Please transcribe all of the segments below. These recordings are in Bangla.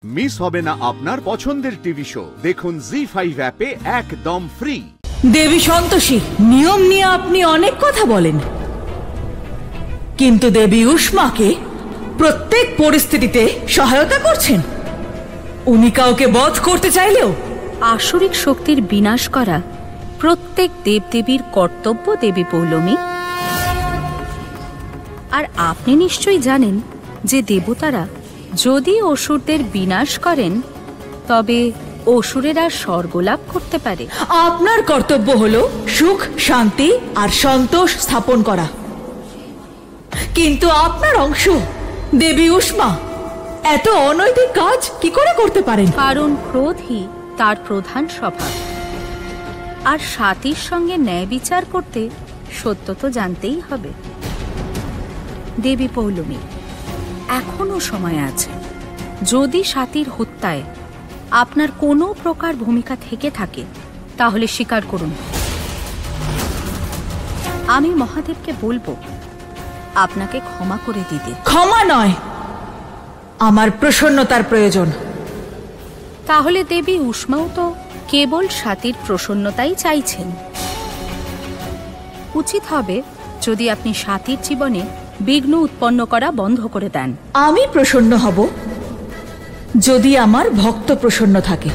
মিস হবে না আপনার পছন্দের টিভি শো। দেখুন জি5 অ্যাপে একদম ফ্রি। দেবী সন্তোষী, নিয়ম নিয়ে আপনি অনেক কথা বলেন, কিন্তু দেবী উষ্মাকে প্রত্যেক পরিস্থিতিতে সহায়তা করছেন। উনি কাউকে বধ করতে চাইলেও আসরিক শক্তির বিনাশ করা প্রত্যেক দেবদেবীর কর্তব্য দেবী পৌলমী। আর আপনি নিশ্চয়ই জানেন যে দেবতারা যদি অসুরদের বিনাশ করেন তবে অসুরেরা স্বর্গলাভ করতে পারে। আপনার কর্তব্য হলো সুখ, শান্তি আর সন্তোষ স্থাপন করা, কিন্তু আপনার অংশ দেবী উষ্মা এত অনৈতিক কাজ কি করে করতে পারেন? কারণ ক্রোধই তার প্রধান স্বভাব। আর সাতির সঙ্গে ন্যায় বিচার করতে সত্য তো জানতেই হবে। দেবী পৌলমী, এখনো সময় আছে। যদি সাতির হত্যায় আপনার কোনো প্রকার ভূমিকা থেকে থাকে তাহলে স্বীকার করুন। আমি মহাদেবকে বলবো আপনাকে ক্ষমা করে দিতে। ক্ষমা নয়, আমার প্রসন্নতার প্রয়োজন। তাহলে দেবী উষ্মাও তো কেবল সাতির প্রসন্নতাই চাইছেন। উচিত হবে যদি আপনি সাতির জীবনে বিঘ্ন উৎপন্ন করা বন্ধ করে দেন। আমি প্রসন্ন হব যদি আমার ভক্ত প্রসন্ন থাকে।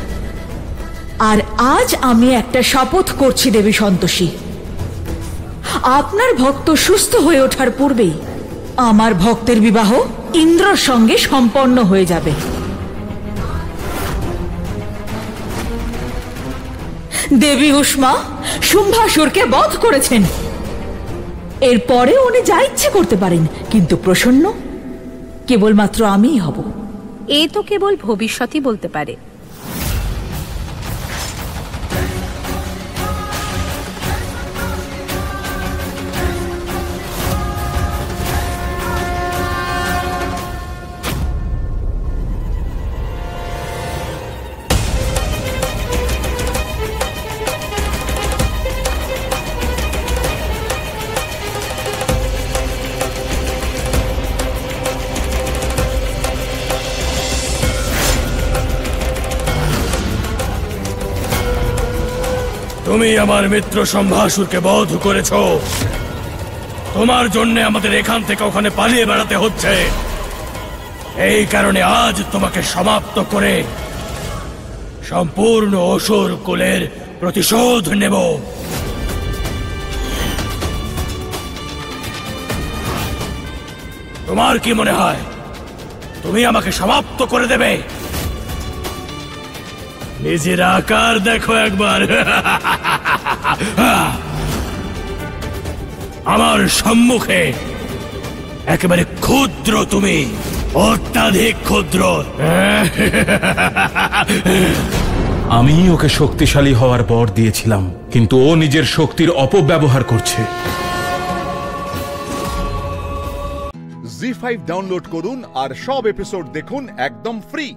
আর আজ আমি একটা শপথ করছি দেবী সন্তোষী, আপনার ভক্ত সুস্থ হয়ে ওঠার পূর্বেই আমার ভক্তের বিবাহ ইন্দ্রর সঙ্গে সম্পন্ন হয়ে যাবে। দেবী উষ্মা শুম্ভাসুরকে বধ করেছেন, এরপরে উনি যা ইচ্ছে করতে পারেন, কিন্তু প্রসন্ন কেবলমাত্র আমিই হব। এ তো কেবল ভবিষ্যতই বলতে পারে। তুমি আমার মিত্র সম্ভাসুরকে বধ করেছ। তোমার জন্য আমাদের এখান থেকে ওখানে পালিয়ে বেড়াতে হচ্ছে। এই কারণে আজ তোমাকে সমাপ্ত করে সম্পূর্ণ অসুর কুলের প্রতিশোধ নেব। তোমার কি মনে হয় তুমি আমাকে সমাপ্ত করে দেবে? নিজের আকার দেখো একবার। আমার সম্মুখে একেবারে ক্ষুদ্র, তুমি অত্যাধিক ক্ষুদ্র। আমি ওকে শক্তিশালী হওয়ার বর দিয়েছিলাম, কিন্তু ও নিজের শক্তির অপব্যবহার করছে। জি5 ডাউনলোড করুন আর সব এপিসোড দেখুন একদম ফ্রি।